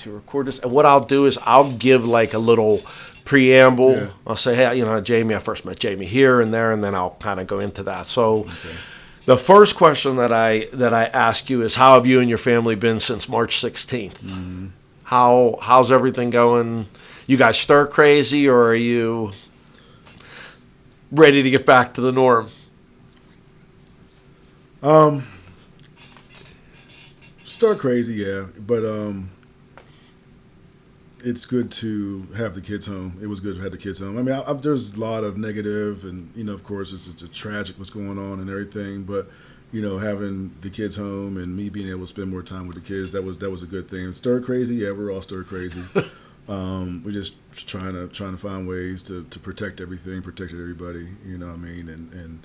to record this. And what I'll do is I'll give like a little preamble. Yeah. I'll say, hey, Jamie, I first met Jamie here and there, and then I'll kind of go into that. So the first question that I ask you is, how have you and your family been since March 16th? Mm-hmm. How's everything going? You guys stir crazy, or are you ready to get back to the norm? Stir crazy, yeah, but it's good to have the kids home. It was good to have the kids home. I mean, there's a lot of negative, and of course, it's tragic what's going on and everything. But having the kids home and me being able to spend more time with the kids, that was a good thing. Stir crazy, yeah, we're all stir crazy. We're just trying to find ways to protect everything, protect everybody. You know what I mean, and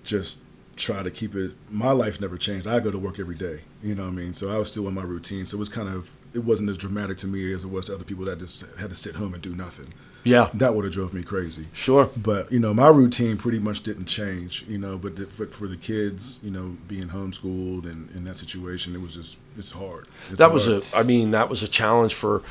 just try to keep it. My life never changed. I go to work every day. You know what I mean? So I was still in my routine. So it wasn't as dramatic to me as it was to other people that just had to sit home and do nothing. Yeah. That would have drove me crazy. Sure. But, my routine pretty much didn't change, but for the kids, being homeschooled and in that situation, it's hard. That was a challenge for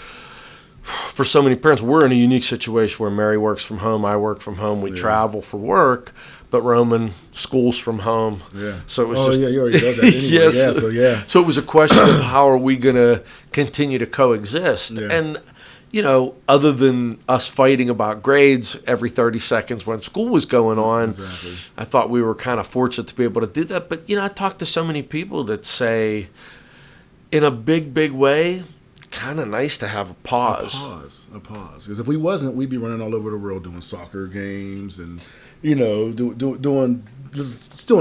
so many parents. We're in a unique situation where Mary works from home, I work from home, we travel for work, but Roman schools from home. Yeah. So it was yeah, you already did that anyway. Yes. Yeah, So it was a question of how are we going to continue to coexist? Yeah. And, other than us fighting about grades every 30 seconds when school was going on, exactly. I thought we were kind of fortunate to be able to do that. But, I talked to so many people that say, in a big, big way, kind of nice to have a pause. A pause. Because if we wasn't, we'd be running all over the world doing soccer games and, doing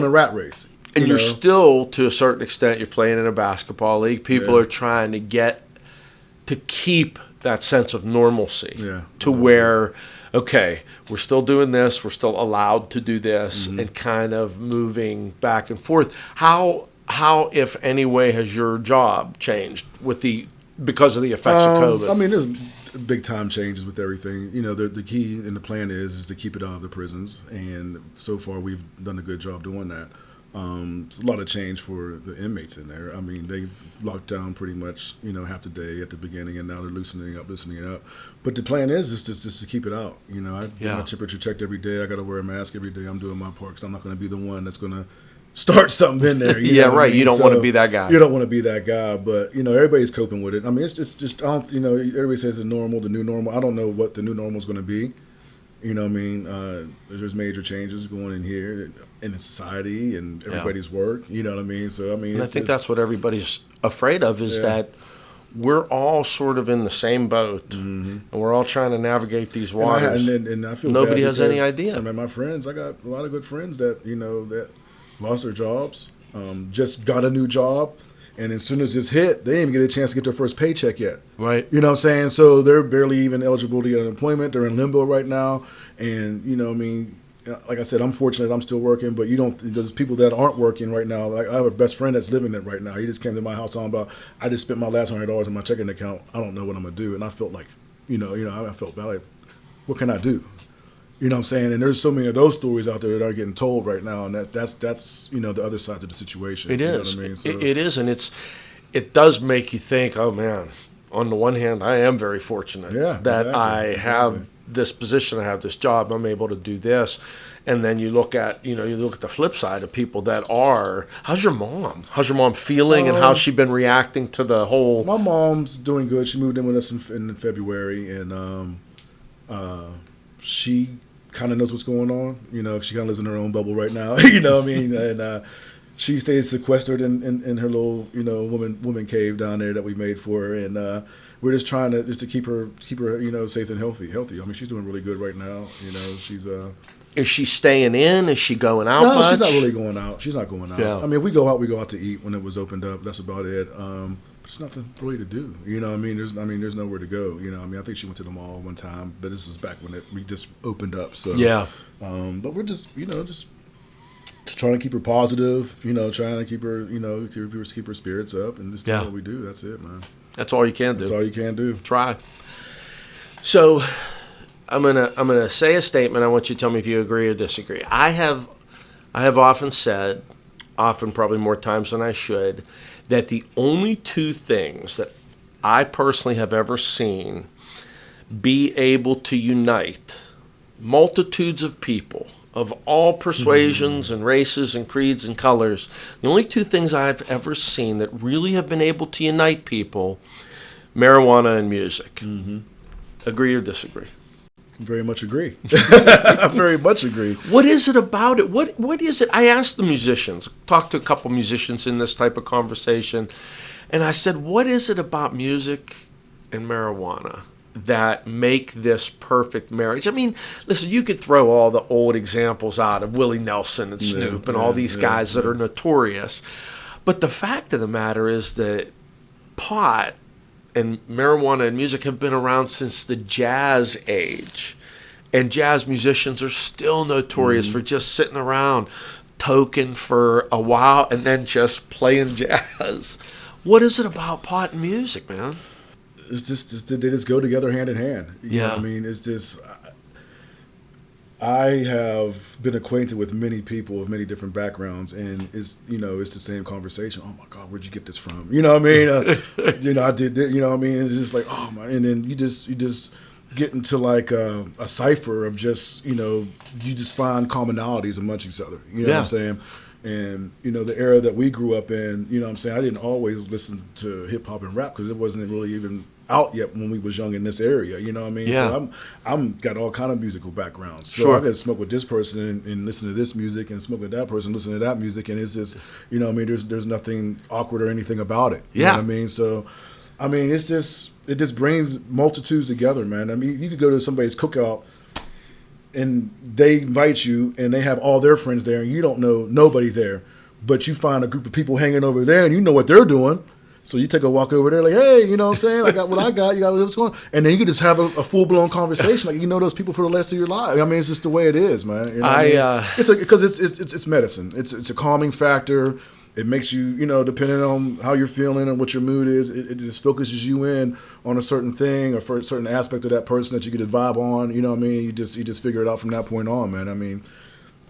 a rat race. And you're still, to a certain extent, you're playing in a basketball league. People are trying to keep that sense of normalcy to where, okay, we're still doing this, we're still allowed to do this, and kind of moving back and forth. How, if any way, has your job changed because of the effects of COVID? I mean, there's big time changes with everything. The key and the plan is to keep it out of the prisons, and so far we've done a good job doing that. It's a lot of change for the inmates in there. I mean, they've locked down pretty much, half the day at the beginning, and now they're loosening up. But the plan is just to keep it out. I get my temperature checked every day. I got to wear a mask every day. I'm doing my part because I'm not going to be the one that's going to start something in there. Yeah, right. I mean? You don't want to be that guy. You don't want to be that guy, but everybody's coping with it. I mean, it's just everybody says the new normal. I don't know what the new normal is going to be. You know what I mean? There's major changes going in here in the society and everybody's work. You know what I mean? So, I mean, and I think that's what everybody's afraid of is that we're all sort of in the same boat, and we're all trying to navigate these waters. And I feel nobody bad has any idea. I mean, my friends, I got a lot of good friends that, that lost their jobs, just got a new job. And as soon as this hit, they didn't even get a chance to get their first paycheck yet. Right. You know what I'm saying? So they're barely even eligible to get unemployment. They're in limbo right now. And, I mean, like I said, I'm fortunate I'm still working, but there's people that aren't working right now. Like I have a best friend that's living it right now. He just came to my house talking about, I just spent my last $100 in my checking account. I don't know what I'm going to do. And I felt like, I felt bad. Like, what can I do? You know what I'm saying? And there's so many of those stories out there that are getting told right now, and that's the other side of the situation. It is. You know what I mean? So, it is, and it does make you think, oh, man, on the one hand, I am very fortunate that I have this position, I have this job, I'm able to do this. And then you look at the flip side of people that are, how's your mom? How's your mom feeling, and how's she been reacting to the whole? My mom's doing good. She moved in with us in February, and she kind of knows what's going on. She kind of lives in her own bubble right now. You know what I mean? And she stays sequestered in her little woman cave down there that we made for her. And we're just trying to keep her safe and healthy. I mean, she's doing really good right now. She's Is she staying in? Is she going out? No, much? She's not really going out. She's not going out. Yeah. I mean, if we go out to eat when it was opened up. That's about it. There's nothing really to do. You know what I mean? There's nowhere to go. I think she went to the mall one time, but this is back when we just opened up. So but we're just trying to keep her positive. Trying to keep her keep her spirits up, and just do what we do. That's it, man. That's all you can do. That's all you can do. Try. So I'm gonna say a statement. I want you to tell me if you agree or disagree. I have often said, probably more times than I should, that the only two things that I personally have ever seen be able to unite multitudes of people of all persuasions and races and creeds and colors. The only two things I've ever seen that really have been able to unite people, marijuana and music. Agree or disagree? Very much agree. I very much agree. What is it about it? What is it? I asked the musicians, talked to a couple musicians in this type of conversation, and I said, what is it about music and marijuana that make this perfect marriage? I mean, listen, you could throw all the old examples out of Willie Nelson and Snoop and all these guys that are notorious. But the fact of the matter is that pot and marijuana and music have been around since the jazz age. And jazz musicians are still notorious for just sitting around toking for a while and then just playing jazz. What is it about pot and music, man? It's just they just go together hand in hand. You know what I mean? It's just, I have been acquainted with many people of many different backgrounds, and it's the same conversation. Oh my God, where'd you get this from? You know what I mean? I did this. You know what I mean? It's just like, oh my, and then you just get into like a cipher of just you just find commonalities amongst each other. You know what I'm saying? And the era that we grew up in, you know what I'm saying, I didn't always listen to hip hop and rap because it wasn't really even out yet when we was young in this area, you know what I mean? Yeah. So I'm got all kind of musical backgrounds. So I got to smoke with this person and listen to this music, and smoke with that person, listen to that music, and it's just, you know what I mean, there's nothing awkward or anything about it. You know what I mean? So I mean, it just brings multitudes together, man. I mean, you could go to somebody's cookout and they invite you and they have all their friends there and you don't know nobody there, but you find a group of people hanging over there and you know what they're doing. So you take a walk over there like, hey, you know what I'm saying? I got what I got. You got what's going on. And then you can just have a full-blown conversation. Like, you know those people for the rest of your life. I mean, it's just the way it is, man. You know it's because it's medicine. It's a calming factor. It makes you, depending on how you're feeling and what your mood is, it just focuses you in on a certain thing or for a certain aspect of that person that you get a vibe on. You know what I mean? You just figure it out from that point on, man. I mean,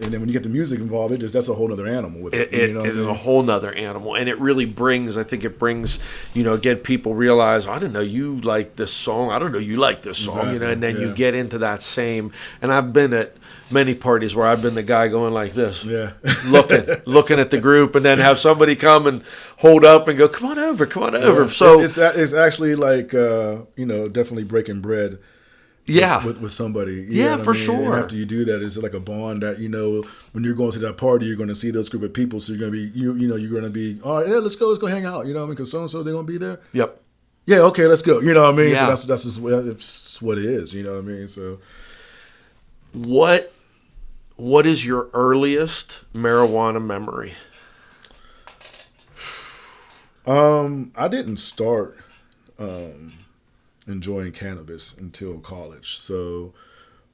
and then when you get the music involved, that's a whole nother animal with it. It is a whole nother animal. And it really brings, again, people realize, I didn't know you like this song. I don't know you like this song, Exactly. And then you get into that same, and I've been at many parties where I've been the guy going like this, looking at the group, and then have somebody come and hold up and go, come on over. Yeah. So it's actually like, definitely breaking bread. With somebody. For sure. And after you do that, it's like a bond that, when you're going to that party, you're going to see those group of people. So you're going to be, you're going to be, all right, yeah, let's go hang out. You know what I mean? Because so-and-so, they're going to be there. Yep. Yeah, okay, let's go. You know what I mean? Yeah. So that's just what it is. You know what I mean? So what is your earliest marijuana memory? I didn't start enjoying cannabis until college. So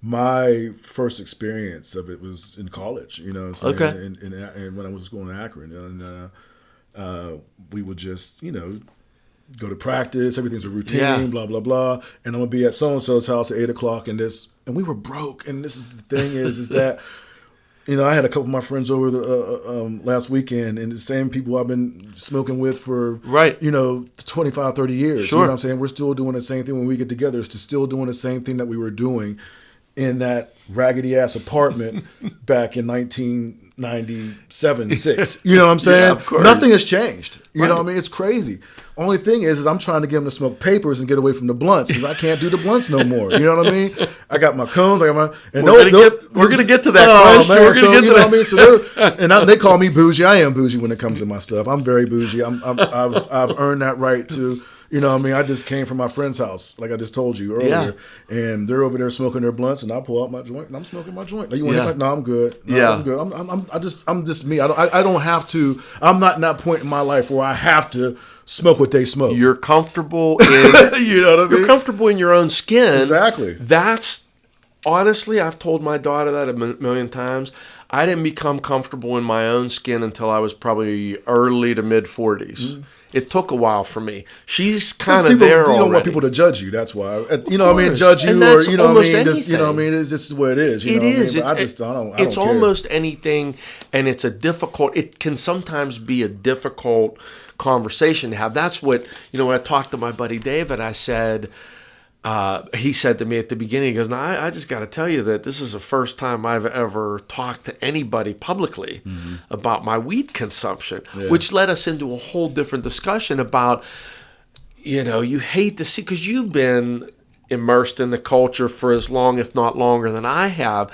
my first experience of it was in college, and when I was going to Akron, and we would just, go to practice. Everything's a routine, blah, blah, blah. And I'm going to be at so-and-so's house at 8 o'clock and we were broke. And this is the thing is that, I had a couple of my friends over the last weekend, and the same people I've been smoking with for, 25, 30 years. Sure. You know what I'm saying? We're still doing the same thing when we get together. It's still doing the same thing that we were doing in that raggedy-ass apartment back in 1997, 6. You know what I'm saying? Yeah, of course. Nothing has changed. You know what I mean? It's crazy. Only thing is I'm trying to get them to smoke papers and get away from the blunts because I can't do the blunts no more. You know what I mean? I got my cones. I got my. And we're gonna get to that question. We're gonna get to that. What I mean? So they call me bougie. I am bougie when it comes to my stuff. I'm very bougie. I've earned that right to. You know what I mean? I just came from my friend's house, like I just told you earlier, and they're over there smoking their blunts, and I pull out my joint, and I'm smoking my joint. Like, you want to hit my? No, I'm good. No, I'm good. I'm just me. I don't have to. I'm not in that point in my life where I have to smoke what they smoke. You're comfortable in you know what I mean? You're comfortable in your own skin. Exactly. That's honestly, I've told my daughter that a million times. I didn't become comfortable in my own skin until I was probably early to mid 40s. Mm. It took a while for me. She's kind of there already. You don't want people to judge you. That's why. You know what I mean? Judge you, or you know what I mean? Just, you know what I mean? This is what it is. You know is. What I mean? I don't it's care. Almost anything, and it can sometimes be a difficult conversation to have. That's what, when I talked to my buddy David, I said, he said to me at the beginning, he goes, "No, I just got to tell you that this is the first time I've ever talked to anybody publicly about my weed consumption," which led us into a whole different discussion about, you hate to see, because you've been immersed in the culture for as long, if not longer than I have.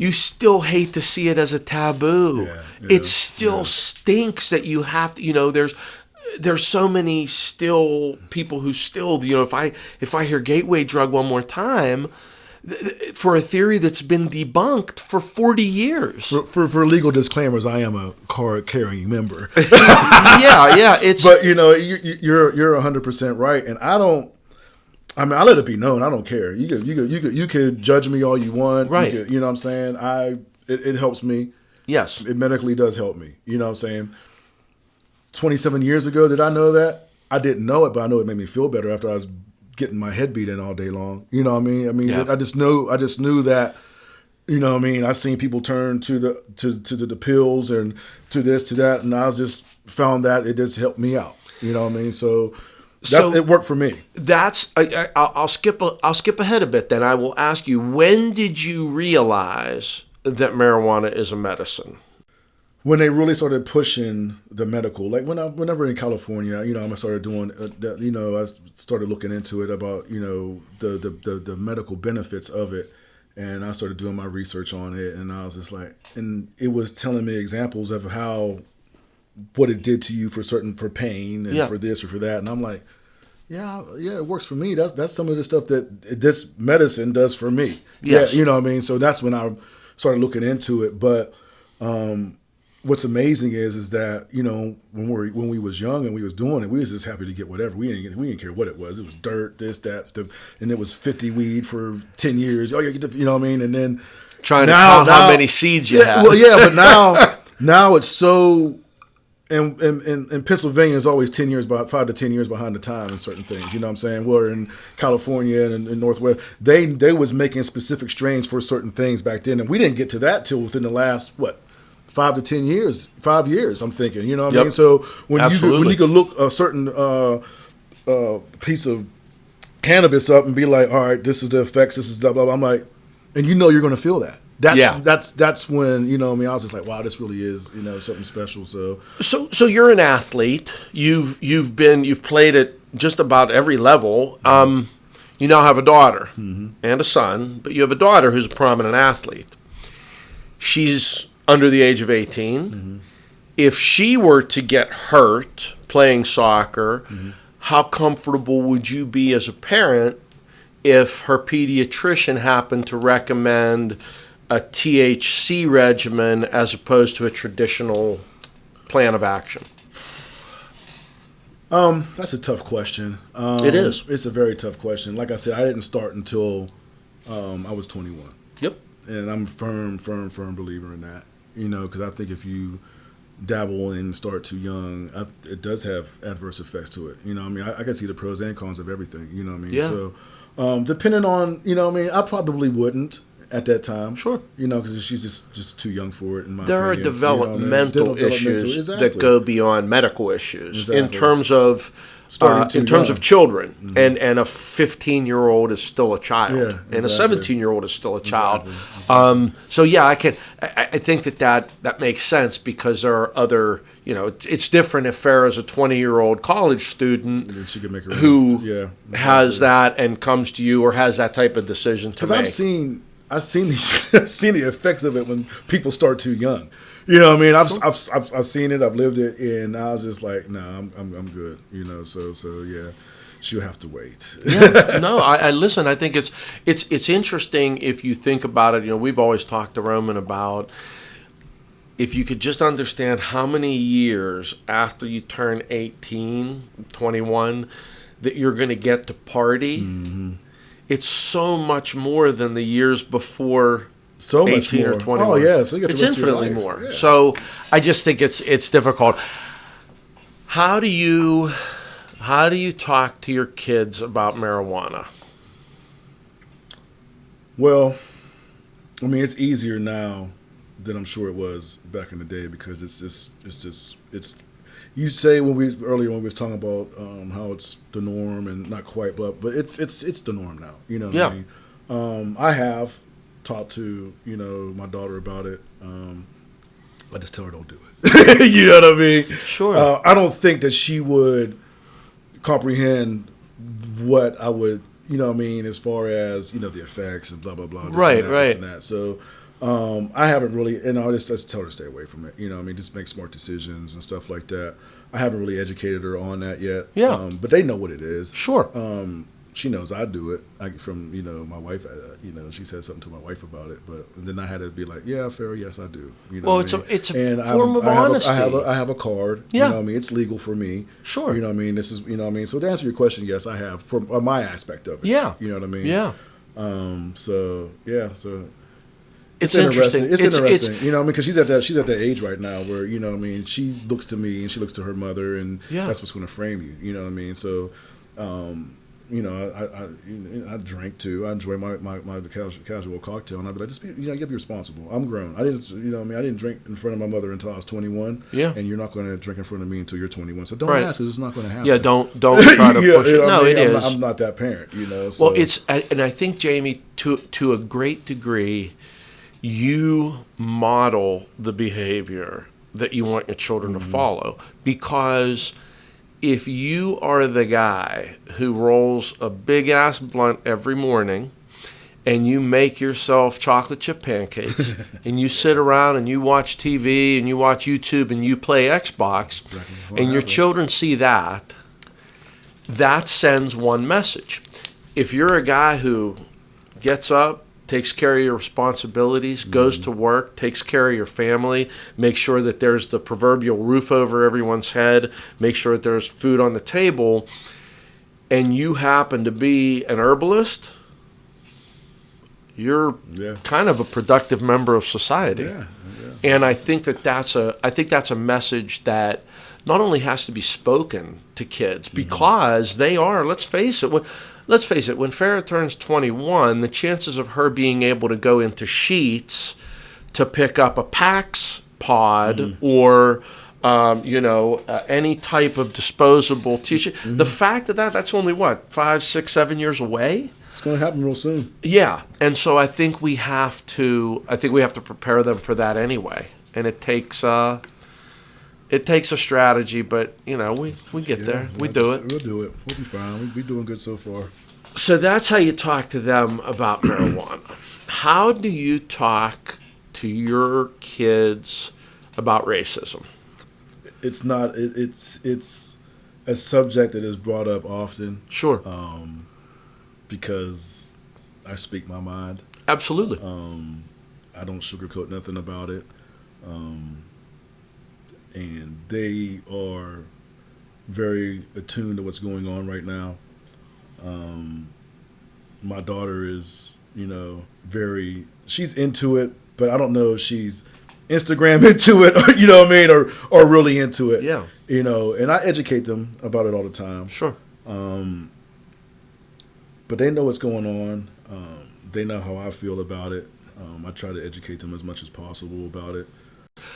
You still hate to see it as a taboo. It still stinks that you have to, there's so many still people who still, if I hear gateway drug one more time, for a theory that's been debunked for 40 years. For legal disclaimers, I am a card-carrying member. yeah. But you're 100% right, and I let it be known. I don't care. You could judge me all you want. Right. You know what I'm saying? It helps me. Yes. It medically does help me. You know what I'm saying? 27 years ago, did I know that? I didn't know it, but I know it made me feel better after I was getting my head beat in all day long. You know what I mean? I just knew that. You know what I mean? I seen people turn to the pills and to this, to that, and I just found that it just helped me out. You know what I mean? So it worked for me. I'll skip ahead a bit. Then I will ask you: when did you realize that marijuana is a medicine? When they really started pushing the medical, like whenever in California, I started doing, I started looking into it about, the medical benefits of it, and I started doing my research on it, and I was just like, and it was telling me examples of what it did to you for pain and for this or for that, and I'm like, yeah, it works for me. That's some of the stuff that this medicine does for me. Yes. Yeah, you know what I mean? So that's when I started looking into it, but. What's amazing is that when we was young and we was doing it, we was just happy to get whatever. We didn't care what it was. It was dirt, this, that, and it was 50 weed for 10 years. Oh, you know what I mean? And then trying to count how many seeds you have. Well, yeah, but now it's so. And Pennsylvania is always 5 to 10 years behind the time in certain things. You know what I'm saying? Where in California and in Northwest, they was making specific strains for certain things back then, and we didn't get to that till within the last 5 to 10 years, 5 years, I'm thinking, you know what I mean? So when you could look a certain piece of cannabis up and be like, all right, this is the effects, this is blah, blah, blah. I'm like, and you're going to feel that. That's when, I was just like, wow, this really is, something special. So you're an athlete. You've played at just about every level. You now have a daughter and a son, but you have a daughter who's a prominent athlete. She's under the age of 18. If she were to get hurt playing soccer, how comfortable would you be as a parent if her pediatrician happened to recommend a THC regimen as opposed to a traditional plan of action? That's a tough question. It is. It's a very tough question. Like I said, I didn't start until I was 21. Yep. And I'm a firm believer in that. Because I think if you dabble and start too young, it does have adverse effects to it. I can see the pros and cons of everything. You know what I mean? Yeah. So, depending on, I probably wouldn't at that time. Sure. Because she's just too young for it, in my opinion. There are developmental issues that go beyond medical issues in terms of children, and a 15-year-old is still a child, and a 17-year-old is still a child. So yeah, I think that makes sense, because there are other, it's different if Farrah's a 20-year-old college student who has that and comes to you or has that type of decision to make. Because I've seen the effects of it when people start too young. You know what I mean? I've seen it. I've lived it, and I was just like, no, I'm good. So yeah, she'll have to wait. No, I listen. I think it's interesting if you think about it. We've always talked to Roman about, if you could just understand how many years after you turn 18, 21, that you're going to get to party. It's so much more than the years before. So 18 much more. Or 21. Oh yeah, so it's infinitely more. Yeah. So I just think it's difficult. How do you talk to your kids about marijuana? Well, it's easier now than I'm sure it was back in the day, because it's you say when we was talking about how it's the norm and not quite, but it's the norm now. You know what I mean? I have talked to my daughter about it. I just tell her don't do it. You know what I mean? Sure. I don't think that she would comprehend what I would, what I mean, as far as the effects and blah blah blah. Right. This and that. So I haven't really, and I just tell her to stay away from it. You know what I mean? Just make smart decisions and stuff like that. I haven't really educated her on that yet. Yeah. But they know what it is. Sure. She knows I do it. From my wife. She said something to my wife about it, but then I had to be like, yeah, fair, yes, I do. Well, it's a form of honesty. I have a card. Yeah. You know what I mean? It's legal for me. Sure. You know what I mean? This is what I mean. So to answer your question, yes, I have for my aspect of it. Yeah. You know what I mean? Yeah. So yeah. So. It's interesting. It's interesting. You know what I mean? Because she's at that age right now where what I mean. She looks to me and she looks to her mother, and that's what's going to frame you. You know what I mean? So. I drink too. I enjoy my casual cocktail, and I'd be like, just be, you got to be responsible. I'm grown. I didn't, I didn't drink in front of my mother until I was 21. Yeah. And you're not going to drink in front of me until you're 21. So don't right. ask, because it's not going to happen. Yeah. Don't try to push it. No, I mean? it is. I'm not that parent. So. Well, and I think, Jamie, to a great degree, you model the behavior that you want your children to follow, because if you are the guy who rolls a big-ass blunt every morning and you make yourself chocolate chip pancakes and you sit around and you watch TV and you watch YouTube and you play Xbox and your children see that sends one message. If you're a guy who gets up, takes care of your responsibilities, goes to work, takes care of your family, makes sure that there's the proverbial roof over everyone's head, make sure that there's food on the table, and you happen to be an herbalist, you're kind of a productive member of society. Yeah. And I think that's a message that not only has to be spoken to kids, because they are, let's face it, when Farrah turns 21, the chances of her being able to go into Sheets to pick up a PAX pod or any type of disposable t-shirt, the fact that's only 5, 6, 7 years away. It's going to happen real soon. Yeah, and so I think we have to prepare them for that anyway, and it takes a strategy, but we get there. We do it. We'll do it. We'll be fine. We're doing good so far. So that's how you talk to them about marijuana. How do you talk to your kids about racism? It's not. It's a subject that is brought up often. Sure. Because I speak my mind. Absolutely. I don't sugarcoat nothing about it. And they are very attuned to what's going on right now. My daughter is, she's into it, but I don't know if she's Instagram into it, or, you know what I mean, or really into it. Yeah. And I educate them about it all the time. Sure. But they know what's going on. They know how I feel about it. I try to educate them as much as possible about it.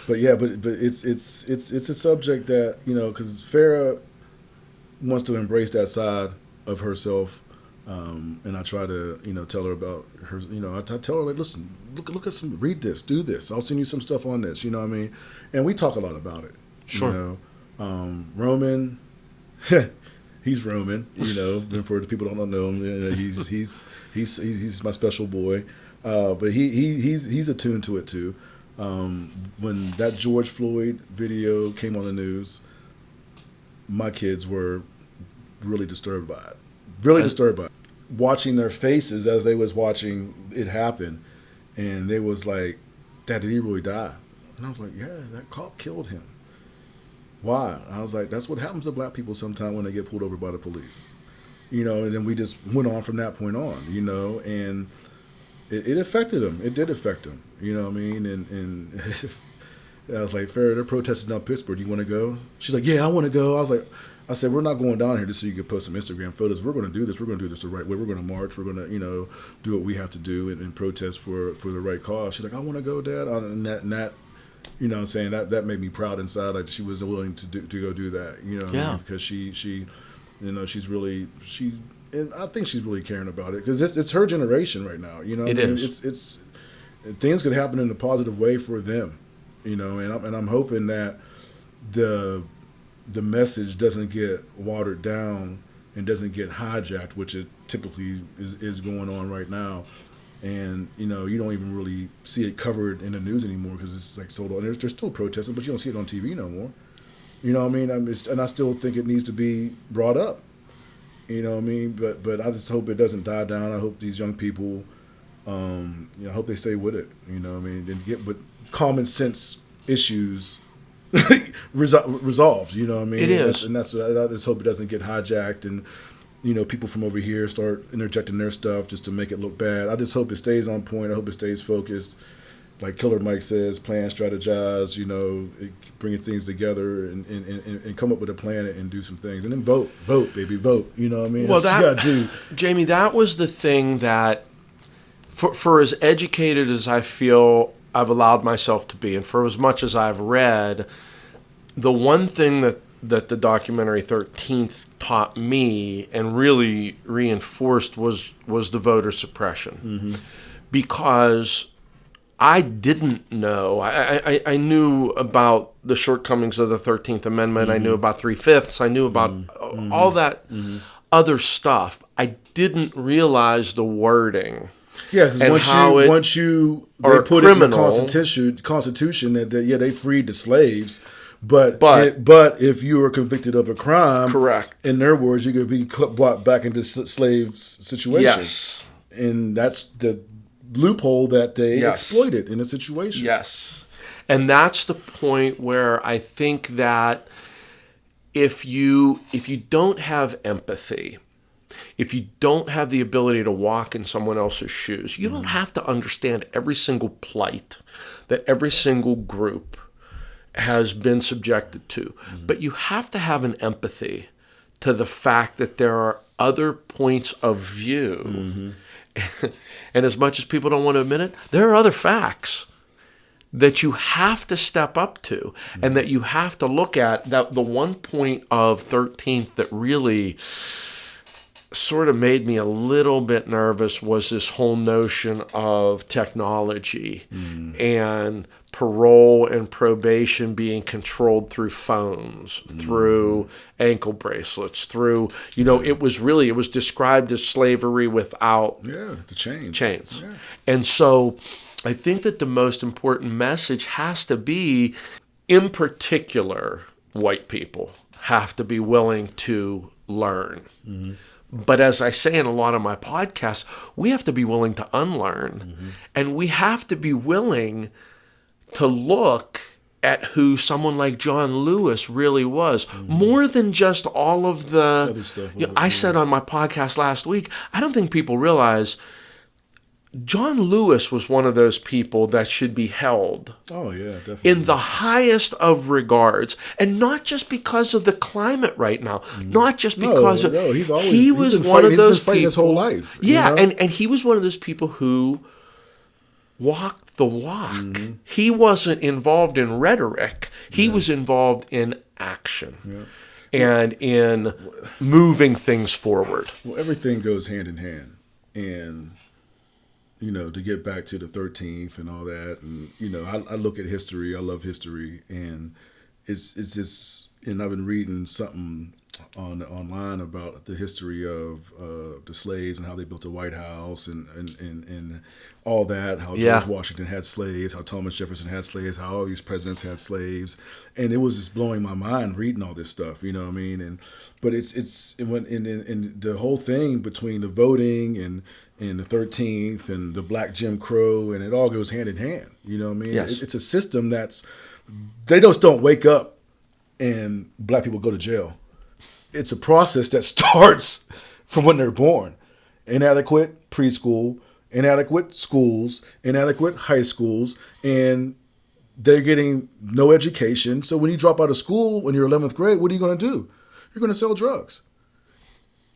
But yeah, but it's a subject that, because Farrah wants to embrace that side of herself, and I try to tell her about her. I tell her, like, listen, look at read this, do this. I'll send you some stuff on this. You know what I mean? And we talk a lot about it. Sure. Roman, he's Roman. And for the people who don't know him, he's my special boy. But he's attuned to it too. When that George Floyd video came on the news, my kids were really disturbed by it. Disturbed by it. Watching their faces as they was watching it happen, and they was like, "Dad, did he really die?" And I was like, "Yeah, that cop killed him." Why? I was like, "That's what happens to black people sometimes when they get pulled over by the police." And then we just went on from that point on, and it affected him. It did affect him. You know what I mean? And I was like, Farrah, they're protesting down Pittsburgh. Do you want to go? She's like, yeah, I want to go. I said, we're not going down here just so you can post some Instagram photos. We're going to do this. We're going to do this the right way. We're going to march. We're going to, do what we have to do and protest for the right cause. She's like, I want to go, Dad. And that You know what I'm saying? That made me proud inside. Like she was willing to go do that. You know what I mean? Because she she's really and I think she's really caring about it because it's her generation right now. You know, what I mean? It's things could happen in a positive way for them. You know, and I'm hoping that the message doesn't get watered down and doesn't get hijacked, which it typically is going on right now. And, you know, you don't even really see it covered in the news anymore because it's like so low. And there's still protesting, but you don't see it on TV no more. You know what I mean? And I still think it needs to be brought up. You know what I mean? But I just hope it doesn't die down. I hope these young people, I hope they stay with it. You know what I mean? And get with common sense issues resolved. You know what I mean? It is. That's what I just hope it doesn't get hijacked and, you know, people from over here start interjecting their stuff just to make it look bad. I just hope it stays on point. I hope it stays focused. Like Killer Mike says, plan, strategize, you know, bringing things together and come up with a plan and do some things. And then vote, baby, vote. You know what I mean? Well, that's what you gotta do. Jamie, that was the thing that, for as educated as I feel I've allowed myself to be, and for as much as I've read, the one thing that the documentary 13th taught me and really reinforced was the voter suppression. Because I didn't know. I knew about the shortcomings of the 13th Amendment. I knew about 3/5. I knew about all that other stuff. I didn't realize the wording. Yeah, because once you they put it in the Constitution that they freed the slaves. But if you were convicted of a crime, correct, in their words, you could be brought back into slave situation. Yes. And that's the loophole that they exploited in a situation. Yes. And that's the point where I think that if you don't have empathy, if you don't have the ability to walk in someone else's shoes, you don't have to understand every single plight that every single group has been subjected to. But you have to have an empathy to the fact that there are other points of view. And as much as people don't want to admit it, there are other facts that you have to step up to and that you have to look at. That the one point of 13th that really sort of made me a little bit nervous was this whole notion of technology and parole and probation being controlled through phones, through ankle bracelets, through, it was described as slavery without the chains. Yeah. And so I think that the most important message has to be, in particular, white people have to be willing to learn. But as I say in a lot of my podcasts, we have to be willing to unlearn. And we have to be willing to look at who someone like John Lewis really was. More than just all of the other stuff. I said on my podcast last week, I don't think people realize John Lewis was one of those people that should be held in the highest of regards, and not just because of the climate right now, not just because he was one of those people his whole life. And he was one of those people who walked the walk. He wasn't involved in rhetoric. He was involved in action and in moving things forward. Well, everything goes hand in hand, and to get back to the 13th and all that. And, I look at history. I love history. And it's just, and I've been reading something online about the history of the slaves and how they built the White House and all that, how George Washington had slaves, how Thomas Jefferson had slaves, how all these presidents had slaves. And it was just blowing my mind reading all this stuff, you know what I mean? But it's the whole thing between the voting and the 13th and the Black Jim Crow, and it all goes hand in hand. You know what I mean? Yes. It's a system they just don't wake up and black people go to jail. It's a process that starts from when they're born. Inadequate preschool, inadequate schools, inadequate high schools, and they're getting no education. So when you drop out of school when you're 11th grade, what are you going to do? You're going to sell drugs.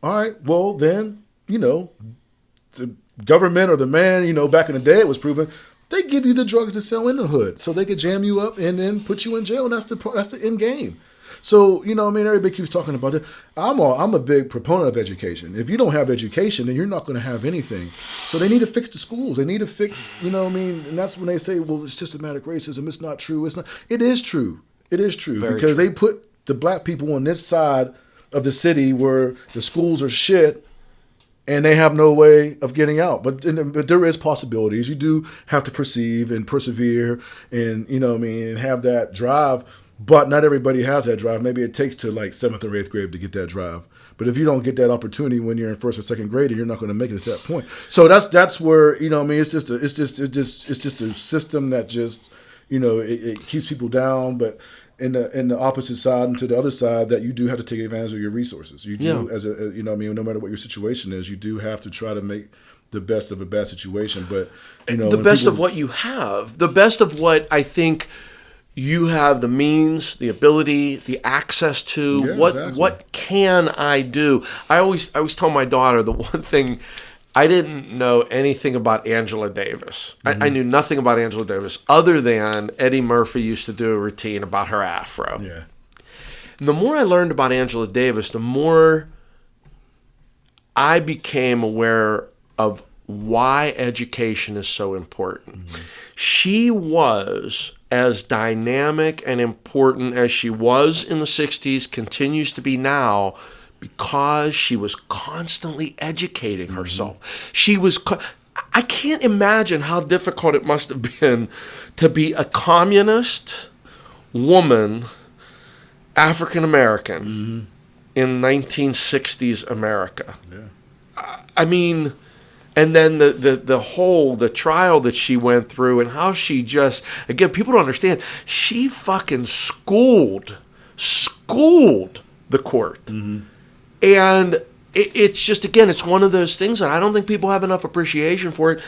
All right, well then, the government or the man, back in the day it was proven, They give you the drugs to sell in the hood so they could jam you up and then put you in jail. And that's the end game. So, everybody keeps talking about it. I'm a big proponent of education. If you don't have education, then you're not going to have anything. So they need to fix the schools. They need to fix, And that's when they say, well, it's systematic racism. It's not true. It's not. It is true. It is true. Very because true. they put the black people on this side of the city where the schools are shit and they have no way of getting out. But there is possibilities. You do have to perceive and persevere and, and have that drive. But not everybody has that drive. Maybe it takes to like 7th or 8th grade to get that drive. But if you don't get that opportunity when you're in 1st or 2nd grade, you're not going to make it to that point. So that's where it's just a system that just it keeps people down. But in the opposite side and to the other side, that you do have to take advantage of your resources. You do no matter what your situation is, you do have to try to make the best of a bad situation. But the best of what you have, the best of what I think. You have the means, the ability, the access to what can I do? I always tell my daughter the one thing, I didn't know anything about Angela Davis. Mm-hmm. I knew nothing about Angela Davis other than Eddie Murphy used to do a routine about her afro. Yeah. And the more I learned about Angela Davis, the more I became aware of why education is so important. Mm-hmm. She was as dynamic and important as she was in the 60s, continues to be now, because she was constantly educating herself. Mm-hmm. She was... I can't imagine how difficult it must have been to be a communist woman, African American, in 1960s America. Yeah. I mean... And then the trial that she went through and how she just, again, people don't understand, she fucking schooled the court. Mm-hmm. And it's just, again, it's one of those things that I don't think people have enough appreciation for it.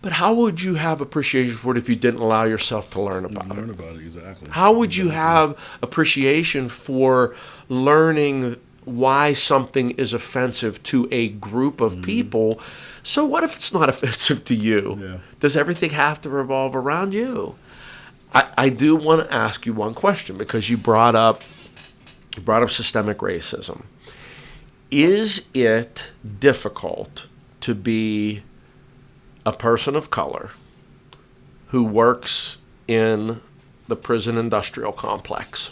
But how would you have appreciation for it if you didn't allow yourself to learn about it? Learn about it, exactly. How would you have appreciation for learning why something is offensive to a group of people? So what if it's not offensive to you? Yeah. Does everything have to revolve around you? I do want to ask you one question because you brought up systemic racism. Is it difficult to be a person of color who works in the prison industrial complex?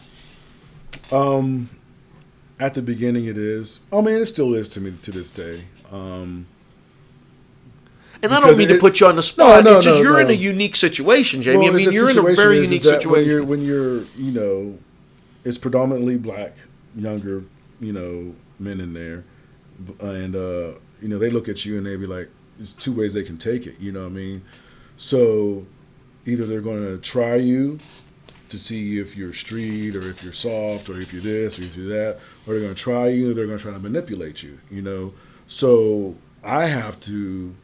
At the beginning, it is. I mean, it still is to me to this day. And I don't mean to put you on the spot. It's just you're in a unique situation, Jamie. Well, I mean, you're in a very unique situation. When you're, it's predominantly black, younger, men in there. And, they look at you and they be like, there's two ways they can take it, you know what I mean? So either they're going to try you to see if you're street or if you're soft or if you're this or if you're that, or they're going to try you or they're going to try to manipulate you, So I have to...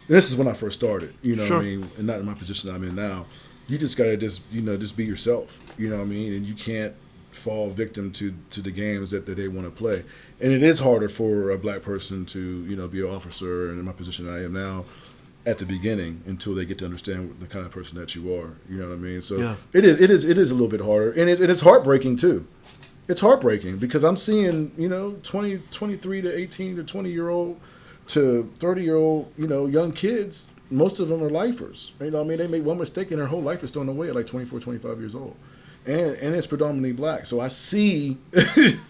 This is when I first started, what I mean, and not in my position I'm in now. You just gotta just be yourself, you know what I mean, and you can't fall victim to the games that they want to play. And it is harder for a black person to be an officer, and in my position I am now, at the beginning until they get to understand the kind of person that you are, you know what I mean. So yeah. It is a little bit harder, and it's heartbreaking too. It's heartbreaking because I'm seeing 23 to 18 to 20-year-old. To 30-year-old, young kids, most of them are lifers. They make one mistake and their whole life is thrown away at like 24, 25 years old. And it's predominantly black. So I see the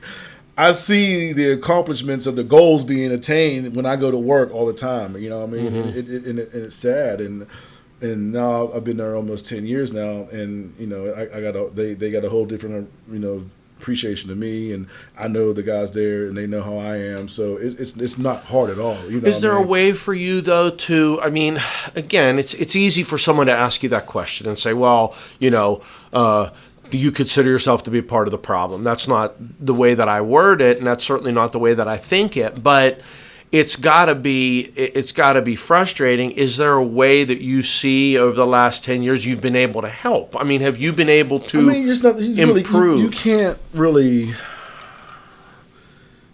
accomplishments of the goals being attained when I go to work all the time. Mm-hmm. And it's sad. And now I've been there almost 10 years now, and they got a whole different appreciation of me, and I know the guys there, and they know how I am. So it's not hard at all. Is there a way for you though to? I mean, again, it's easy for someone to ask you that question and say, well, do you consider yourself to be part of the problem? That's not the way that I word it, and that's certainly not the way that I think it. But it's gotta be frustrating. Is there a way that you see over the last 10 years you've been able to help? I mean, have you been able to improve? You can't really.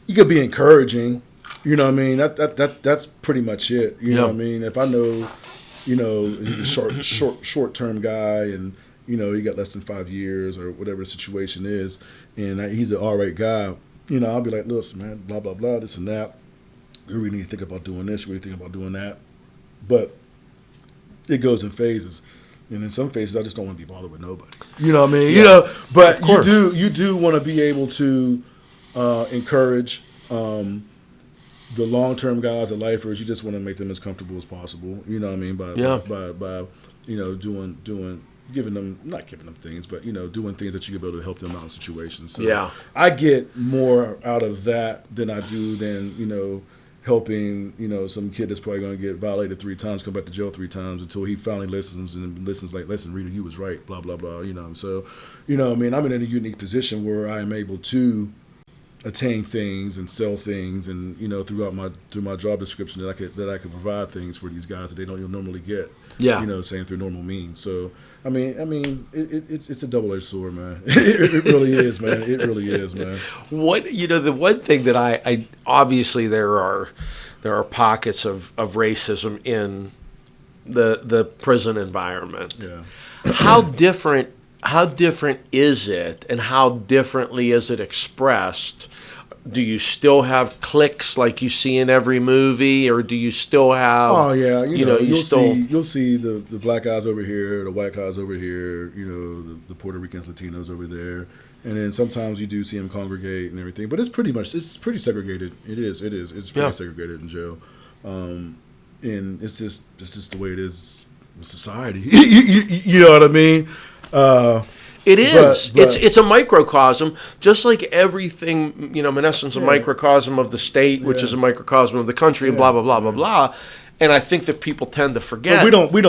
You could be encouraging. You know what I mean? That's pretty much it. You know what I mean? If I know you know, he's a short term guy, and you know, he got less than 5 years or whatever the situation is, and he's an all right guy. You know, I'll be like, listen, man, blah blah blah, this and that. You really need to think about doing this. You really think about doing that, but it goes in phases. And in some phases, I just don't want to be bothered with nobody. You know what I mean? Yeah. You know, but you do want to be able to encourage the long-term guys, the lifers. You just want to make them as comfortable as possible. You know what I mean? By you know, not giving them things, but you know, doing things that you can be able to help them out in situations. So I get more out of that than I do you know, helping, you know, some kid that's probably going to get violated 3 times, come back to jail 3 times until he finally listens like, listen, Rita, you was right, blah, blah, blah, you know. So, you know, I mean, I'm in a unique position where I am able to attain things and sell things, and you know, through my job description that I could provide things for these guys that they don't normally get. Yeah. You know, saying through normal means. So I mean, it's a double-edged sword, man. It really is, man. It really is, man. The one thing that I obviously there are pockets of racism in the prison environment. Yeah. How different is it, and how differently is it expressed? Do you still have cliques like you see in every movie, or do you still have? Oh yeah, you'll see the black guys over here, the white guys over here, you know, the Puerto Ricans, Latinos over there, and then sometimes you do see them congregate and everything. But it's pretty segregated. It is. It's pretty segregated in jail, and it's just the way it is with society. You know what I mean? It is. But it's a microcosm, just like everything. You know, Monessen's a microcosm of the state, which is a microcosm of the country, and blah blah blah blah blah. And I think that people tend to forget. But we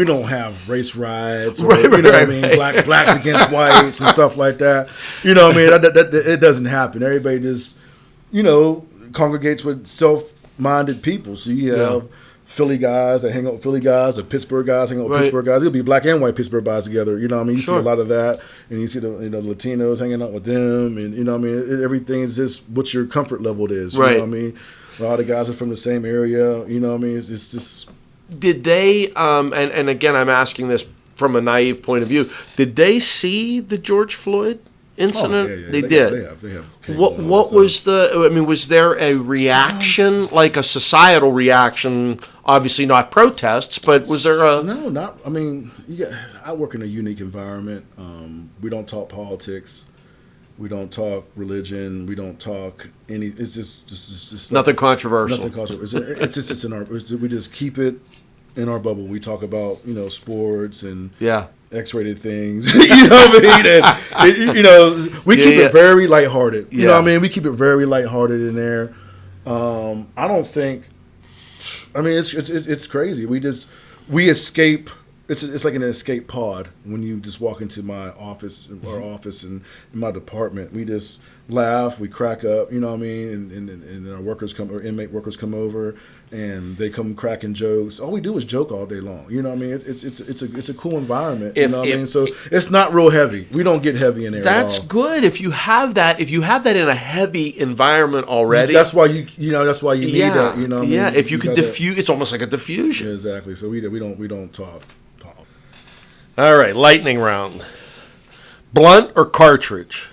don't have race riots, or, you know what I mean, blacks against whites and stuff like that. You know what I mean? That it doesn't happen. Everybody just, you know, congregates with self-minded people. So you have Philly guys that hang out with Philly guys, the Pittsburgh guys hang out with Pittsburgh guys. It'll be black and white Pittsburgh guys together. You know what I mean? You see a lot of that, and you see the Latinos hanging out with them, and you know what I mean? Everything's just what your comfort level is. You know what I mean? A lot of guys are from the same area. You know what I mean? It's just. Did they? And again, I'm asking this from a naive point of view. Did they see the George Floyd incident? Oh, yeah. They did. They have. What was was there a reaction, like a societal reaction? Obviously not protests, but was there a... No, not... I mean, I work in a unique environment. We don't talk politics. We don't talk religion. We don't talk any... It's just nothing controversial. Nothing controversial. It's just in our... We just keep it in our bubble. We talk about, you know, sports and... X-rated things, you know what I mean? And, you know, we keep it very lighthearted. You know what I mean? We keep it very lighthearted in there. I don't think. I mean, it's crazy. We escape. It's like an escape pod when you just walk into my office, and in my department. We just laugh, we crack up, you know what I mean, and our inmate workers come over, and they come cracking jokes. All we do is joke all day long, you know what I mean. It's a cool environment, you know what I mean. So it's not real heavy. We don't get heavy in there. That's at all. Good if you have that. If you have that in a heavy environment already, that's why you need that. You know what I mean? Yeah, if you can diffuse, it's almost like a diffusion. Yeah, exactly. So we don't talk. All right, lightning round. Blunt or cartridge?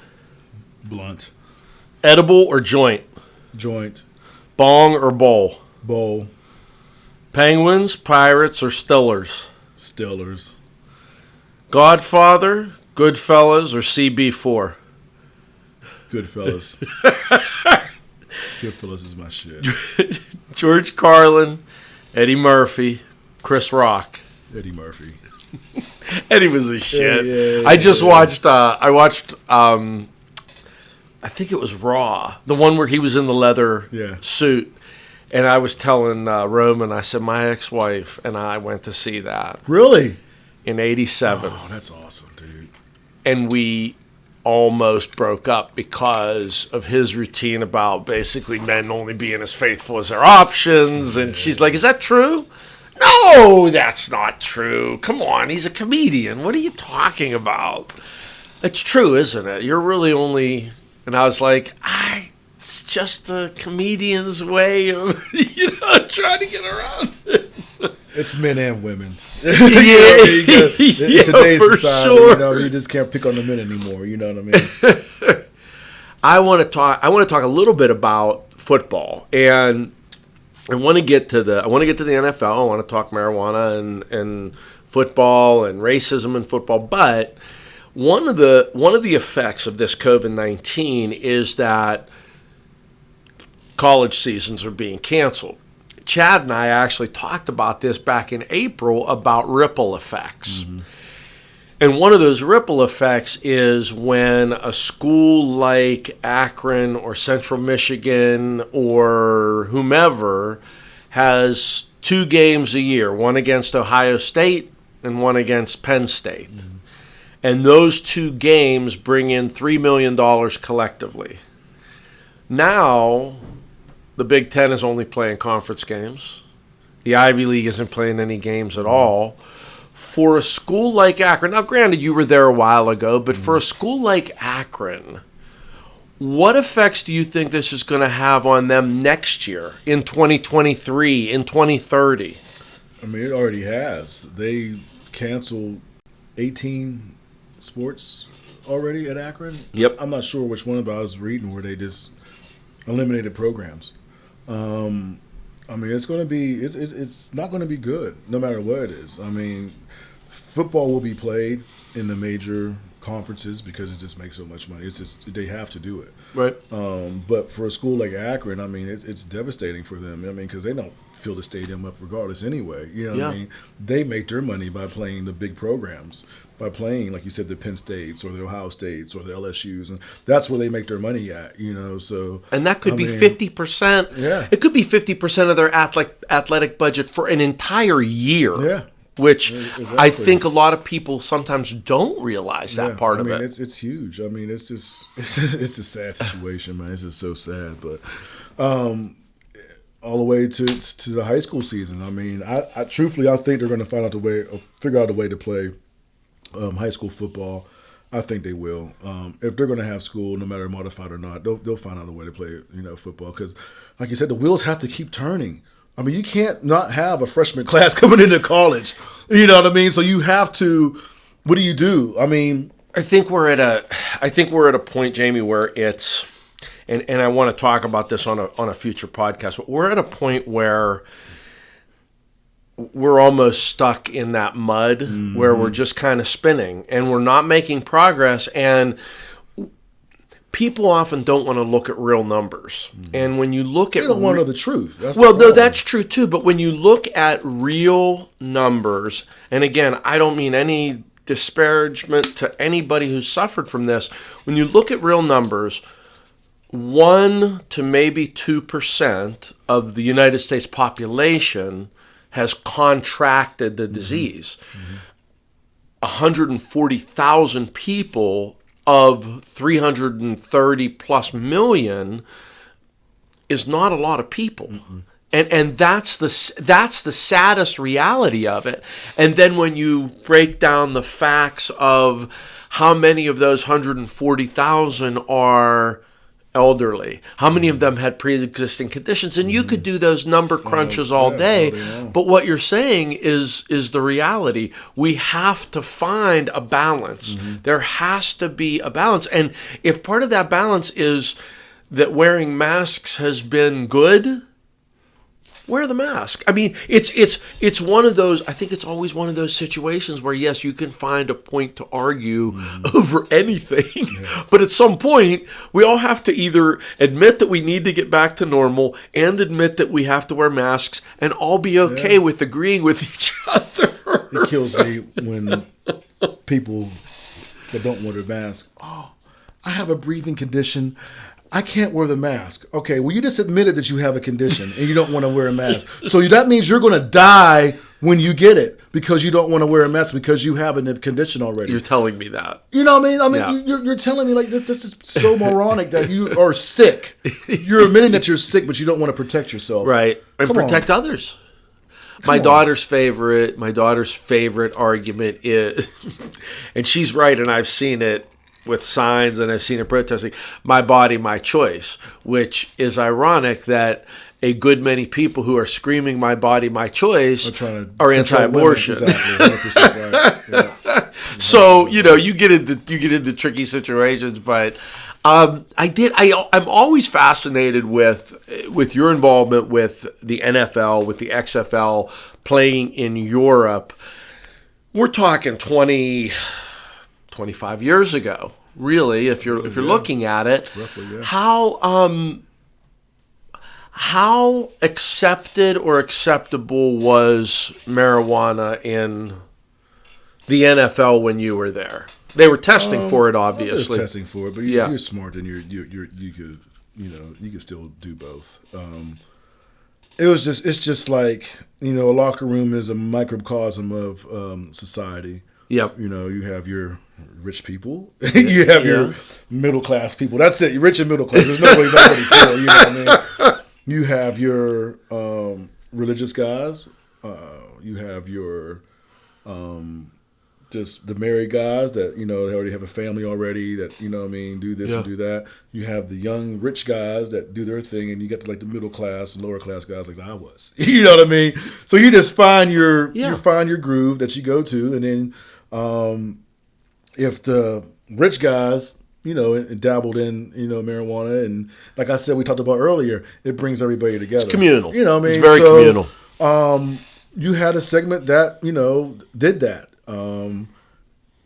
Blunt. Edible or joint? Joint. Bong or bowl? Bowl. Penguins, Pirates, or Stillers? Stillers. Godfather, Goodfellas, or CB4? Goodfellas. Goodfellas is my shit. George Carlin, Eddie Murphy, Chris Rock? Eddie Murphy. Eddie was a shit. Yeah, I just watched. I watched. I think it was Raw, the one where he was in the leather suit, and I was telling Roman. I said my ex-wife and I went to see that. Really? In '87. Oh, that's awesome, dude. And we almost broke up because of his routine about basically men only being as faithful as their options. And she's like, "Is that true?" No, that's not true. Come on, he's a comedian. What are you talking about? It's true, isn't it? You're really only... And I was like, it's just a comedian's way of, trying to get around it. It's men and women. Yeah, in today's for society, sure. you just can't pick on the men anymore. You know what I mean? I want to talk a little bit about football, and I want to get to the NFL. I want to talk marijuana and football and racism in football. But one of the effects of this COVID-19 is that college seasons are being canceled. Chad and I actually talked about this back in April about ripple effects. Mm-hmm. And one of those ripple effects is when a school like Akron or Central Michigan or whomever has 2 games a year, one against Ohio State and one against Penn State. Mm-hmm. And those 2 games bring in $3 million collectively. Now, the Big Ten is only playing conference games. The Ivy League isn't playing any games at all. For a school like Akron, now granted you were there a while ago, but for a school like Akron, what effects do you think this is going to have on them next year, in 2023, in 2030? I mean, it already has. They canceled 18 sports already at Akron. Yep. I'm not sure which one, but I was reading where they just eliminated programs. I mean, it's going to be it's not going to be good no matter what it is. I mean, football will be played in the major conferences because it just makes so much money. It's just they have to do it. Right. But for a school like Akron, I mean, it's devastating for them. I mean, because they don't fill the stadium up regardless anyway. You know what I mean? They make their money by playing the big programs, by playing, like you said, the Penn States or the Ohio States or the LSUs, and that's where they make their money at. You know, so and that could be 50%. Yeah, it could be 50% of their athletic budget for an entire year. Yeah. Which exactly. I think a lot of people sometimes don't realize that part of it. It's huge. I mean, it's a sad situation, man. It's just so sad. But all the way to the high school season. I mean, I truthfully, I think they're going to figure out a way to play high school football. I think they will. If they're going to have school, no matter modified or not, they'll find out a way to play, football. Because, like you said, the wheels have to keep turning. I mean, you can't not have a freshman class coming into college. You know what I mean? So you have to. What do you do? I mean, I think we're at a point, Jamie, where it's, and I want to talk about this on a future podcast. But we're at a point where we're almost stuck in that mud, mm-hmm. where we're just kind of spinning and we're not making progress. And people often don't want to look at real numbers. Mm-hmm. And when you look at... They don't want to know the truth. That's true too. But when you look at real numbers, and again, I don't mean any disparagement to anybody who suffered from this. When you look at real numbers, 1 to maybe 2% of the United States population has contracted the disease. Mm-hmm. 140,000 people of 330 plus million is not a lot of people. Mm-hmm. And that's the saddest reality of it. And then when you break down the facts of how many of those 140,000 are elderly, how many of them had pre-existing conditions, and you could do those number crunches all day. But what you're saying is the reality. We have to find a balance. Mm-hmm. There has to be a balance. And if part of that balance is that wearing masks has been good, wear the mask. I mean, it's one of those, I think it's always one of those situations where, yes, you can find a point to argue over anything. Yeah. But at some point, we all have to either admit that we need to get back to normal and admit that we have to wear masks and all be okay with agreeing with each other. It kills me when people that don't wear their mask, I have a breathing condition, I can't wear the mask. Okay, well, you just admitted that you have a condition and you don't want to wear a mask. So that means you're going to die when you get it because you don't want to wear a mask because you have a condition already. You're telling me that. You know what I mean? You're telling me like this is so moronic that you are sick. You're admitting that you're sick, but you don't want to protect yourself. Right. And protect others. My daughter's favorite argument is, and she's right, and I've seen it with signs and I've seen it protesting, my body, my choice, which is ironic that a good many people who are screaming "my body, my choice" are anti-abortion. Exactly, 100% right. Yeah. So you get into tricky situations, but I'm always fascinated with your involvement with the NFL, with the XFL, playing in Europe. We're talking 20, 25 years ago, really, if you're looking at it. Roughly, yeah. How accepted or acceptable was marijuana in the NFL when you were there? They were testing for it, obviously. They were testing for it, but if you're smart, then you could still do both. It's just like, a locker room is a microcosm of society. Yep. You have your rich people, you have your middle class people. That's it. You're rich and middle class. There's nobody poor. You know what I mean? You have your religious guys. You have your just the married guys that they already have a family already that do this and do that. You have the young rich guys that do their thing, and you get to like the middle class and lower class guys like I was. You know what I mean? So you just find your groove that you go to, and then if the rich guys dabbled in marijuana, and like I said, we talked about earlier, it brings everybody together. It's communal. You know what I mean? It's very communal. You had a segment that did that.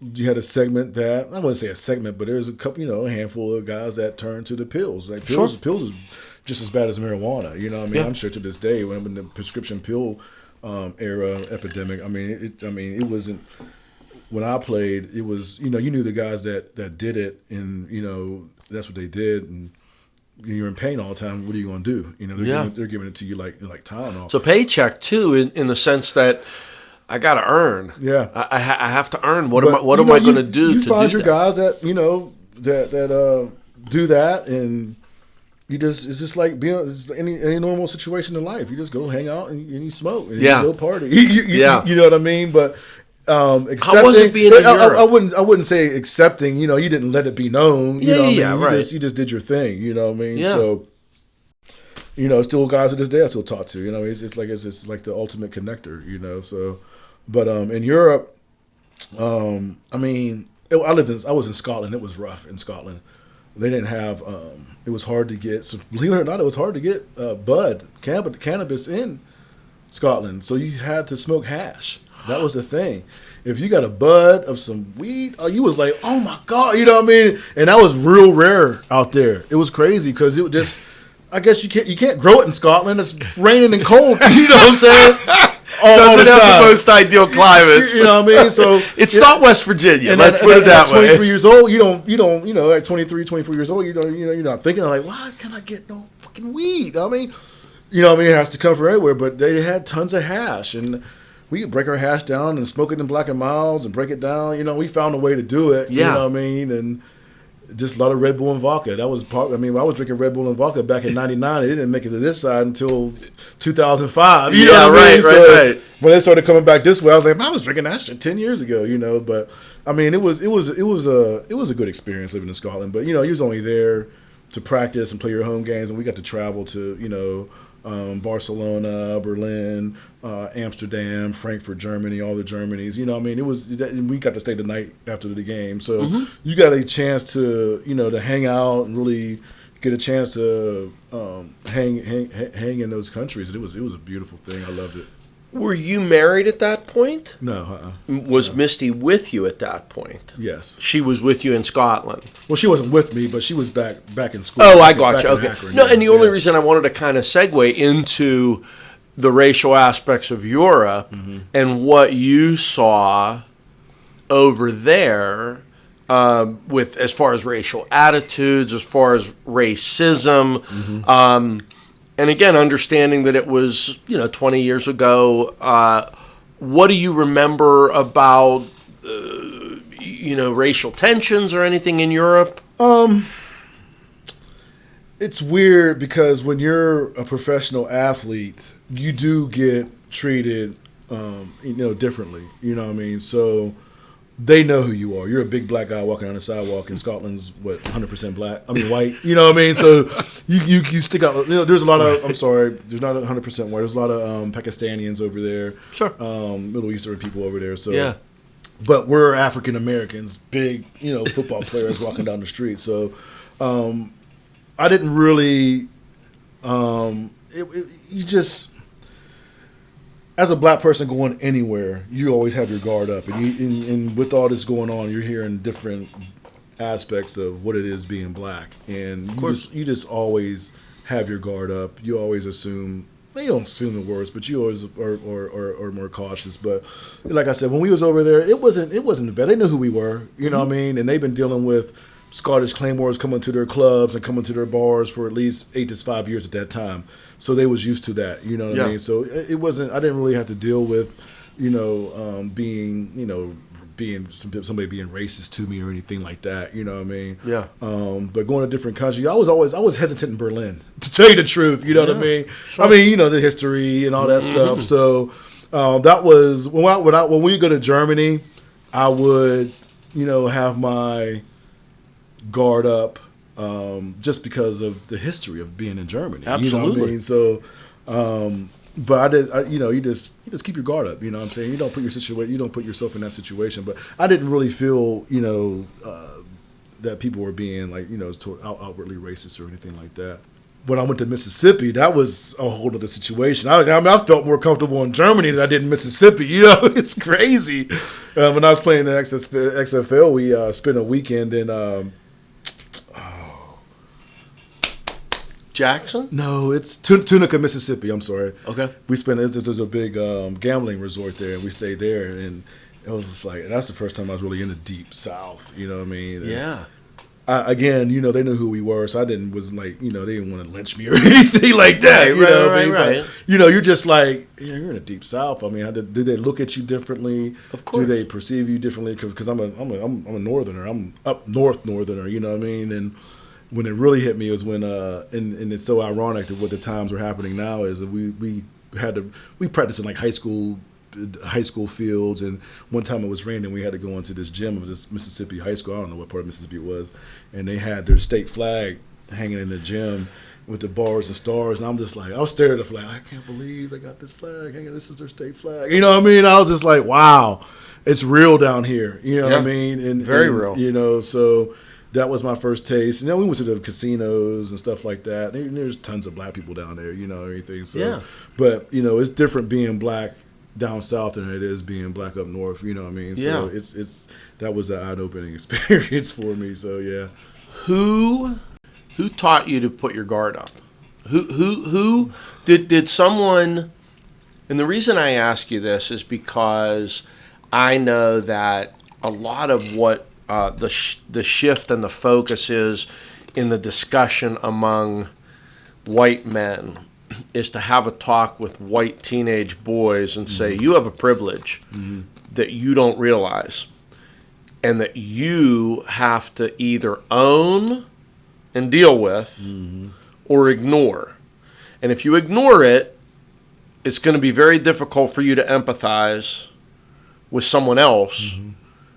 You had a segment that I wouldn't say a segment, but there's a couple, a handful of guys that turned to the pills. Like pills is just as bad as marijuana. You know what I mean? Yeah. I'm sure to this day, when the prescription pill era epidemic, it wasn't. When I played, it was you knew the guys that did it, and that's what they did, and you're in pain all the time. What are you going to do? They're giving it to you like Tylenol. It's a paycheck too, in the sense that I got to earn. Yeah, I have to earn. What am I going to do? You find your guys that that do that, and it's just like being any normal situation in life. You just go hang out and you smoke and you go party. You know what I mean? But accepting, how was it being in Europe? I wouldn't say accepting. You didn't let it be known. You know what I mean? Right. You just did your thing. You know what I mean? Yeah. So. Still guys to this day I still talk to. It's like the ultimate connector. So, but in Europe, I was in Scotland. It was rough in Scotland. They didn't have. It was hard to get. So believe it or not, it was hard to get cannabis in Scotland. So you had to smoke hash. That was the thing. If you got a bud of some weed, you was like, oh my God, you know what I mean? And that was real rare out there. It was crazy because it just. I guess you can't grow it in Scotland. It's raining and cold. You know what I'm saying? Doesn't have the most ideal climates. You know what I mean? So it's not West Virginia. Let's put it that way. At 23 years old, you don't at 23, 24 years old, you're not thinking like, why can't I get no fucking weed? I mean, it has to come from everywhere. But they had tons of hash, and we could break our hash down and smoke it in Black and Milds and break it down. We found a way to do it. Yeah. You know what I mean? And just a lot of Red Bull and vodka. That was part. I was drinking Red Bull and vodka back in '99. It didn't make it to this side until 2005. You know what I mean? Right. When they started coming back this way, I was like, I was drinking that shit 10 years ago. But it was a good experience living in Scotland. But you was only there to practice and play your home games, and we got to travel to Barcelona, Berlin, Amsterdam, Frankfurt, Germany, all the Germanys. It was. We got to stay the night after the game, so you got a chance to to hang out and really get a chance to hang in those countries. It was a beautiful thing. I loved it. Were you married at that point? No. Was Misty with you at that point? Yes. She was with you in Scotland. Well, she wasn't with me, but she was back in school. Oh, I got you. Okay. And the only reason I wanted to kind of segue into the racial aspects of Europe and what you saw over there with as far as racial attitudes, as far as racism. And again, understanding that it was, 20 years ago, what do you remember about, racial tensions or anything in Europe? It's weird because when you're a professional athlete, you do get treated, differently. You know what I mean? So they know who you are. You're a big black guy walking on the sidewalk in Scotland's 100% black. I mean white. You know what I mean? So you stick out. You know, there's a lot of. I'm sorry, there's not 100% white. There's a lot of Pakistanians over there. Sure. Middle Eastern people over there. So yeah. But we're African Americans, big football players walking down the street. So I didn't really. You just. As a black person going anywhere, you always have your guard up, and with all this going on, you're hearing different aspects of what it is being black, and you just always have your guard up. You always assume. You don't assume the worst, but you always are more cautious. But like I said, when we was over there, it wasn't bad. They knew who we were, you know what I mean, and they've been dealing with Scottish Claymores coming to their clubs and coming to their bars for at least 8 to 5 years at that time. So they was used to that, you know what I mean? So it wasn't, I didn't really have to deal with, being somebody being racist to me or anything like that, you know what I mean? Yeah. But going to different countries, I was hesitant in Berlin, to tell you the truth, you know what I mean? Sure. I mean, the history and all that stuff. So that was, when we go to Germany, I would, have my guard up just because of the history of being in Germany. Absolutely. You know what I mean? So, but you just keep your guard up. You know what I'm saying? You don't put yourself in that situation. But I didn't really feel, that people were being like, outwardly racist or anything like that. When I went to Mississippi, that was a whole other situation. I felt more comfortable in Germany than I did in Mississippi. It's crazy. When I was playing the XFL, we spent a weekend in. Jackson? No, it's Tunica, Mississippi. I'm sorry. Okay. We spent. There's a big gambling resort there, and we stayed there, and it was just like that's the first time I was really in the deep South. You know what I mean? And yeah. Again, they knew who we were, so I didn't they didn't want to lynch me or anything like that. Right. But, you're just like you're in the deep South. I mean, did they look at you differently? Of course. Do they perceive you differently? Because I'm a northerner. I'm up north northerner. You know what I mean? And when it really hit me was when and it's so ironic that what the times were happening now is that we practiced in like high school fields, and one time it was raining, we had to go into this gym of this Mississippi high school. I don't know what part of Mississippi it was, and they had their state flag hanging in the gym with the bars and stars, and I'm just like, I was staring at the flag, I can't believe they got this flag hanging, this is their state flag. You know what I mean? I was just like, wow, it's real down here. You know what I mean? And very real. So that was my first taste. And then we went to the casinos and stuff like that. There's tons of black people down there, everything. So, yeah. But, it's different being black down south than it is being black up north, you know what I mean? So it's that was an eye-opening experience for me, so yeah. Who taught you to put your guard up? Who did someone, and the reason I ask you this is because I know that a lot of what the shift and the focus is in the discussion among white men is to have a talk with white teenage boys and say, you have a privilege that you don't realize, and that you have to either own and deal with or ignore. And if you ignore it, it's going to be very difficult for you to empathize with someone else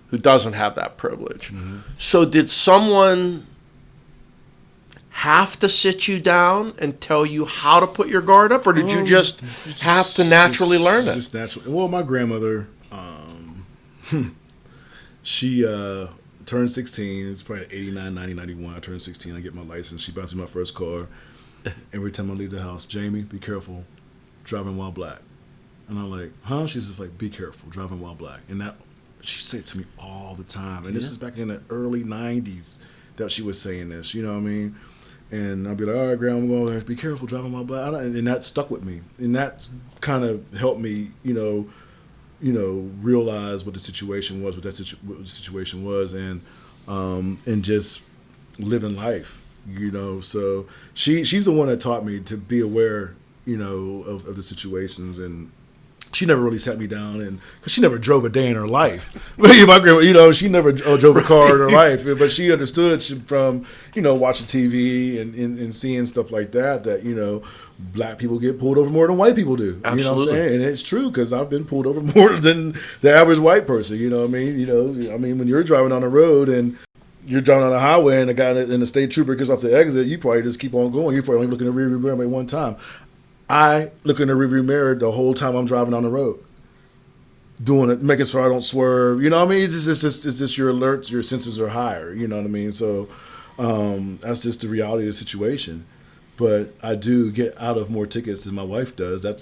who doesn't have that privilege. So did someone have to sit you down and tell you how to put your guard up, or did you just have to naturally learn it? Just naturally. Well, my grandmother, she turned 16. It's probably 89, 90, 91. I turned 16. I get my license. She buys me my first car. Every time I leave the house, Jamie, be careful driving while black. And I'm like, huh? She's just like, be careful driving while black. And that she said it to me all the time. And this is back in the early 90s that she was saying this. You know what I mean? And I'd be like, all right, Grandma, I'm going to be careful driving while black. And that stuck with me. And that kind of helped me, realize what the situation was, what the situation was, and just living life, So she's the one that taught me to be aware, of the situations and she never really sat me down, and because she never drove a day in her life. My grandma, she never drove a car in her life, but she understood from watching TV and seeing stuff like that black people get pulled over more than white people do. Absolutely. You know what I'm saying? And it's true, because I've been pulled over more than the average white person. You know what I mean? When you're driving on the road and you're driving on the highway and the guy in the state trooper gets off the exit, you probably just keep on going. You probably only look in the rearview mirror at one time. I look in the rearview mirror the whole time I'm driving on the road, doing it, making sure I don't swerve. You know what I mean? It's just your alerts, your senses are higher. You know what I mean? So that's just the reality of the situation. But I do get out of more tickets than my wife does. I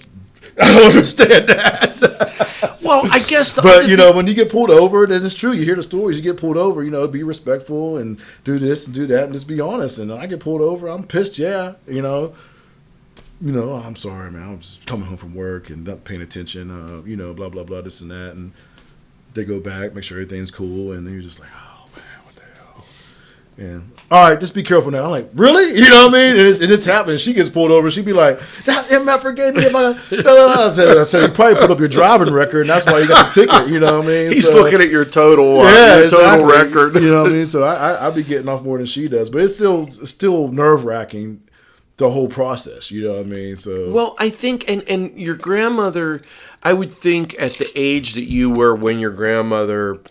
don't understand that. Well, I guess. But when you get pulled over, then it's true. You hear the stories. You get pulled over. Be respectful and do this and do that and just be honest. And I get pulled over. I'm pissed. Yeah. I'm sorry, man. I'm just coming home from work and not paying attention. Blah blah blah, this and that. And they go back, make sure everything's cool, and then you're just like, oh man, what the hell? And all right, just be careful now. I'm like, really? You know what I mean? And it's happening. She gets pulled over. She'd be like, that MF forgave me. I said, you probably put up your driving record, and that's why you got the ticket. You know what I mean? He's looking at your total, total record. You know what I mean? So I be getting off more than she does, but it's still nerve wracking. The whole process, you know what I mean? So well, I think, and your grandmother, I would think at the age that you were when your grandmother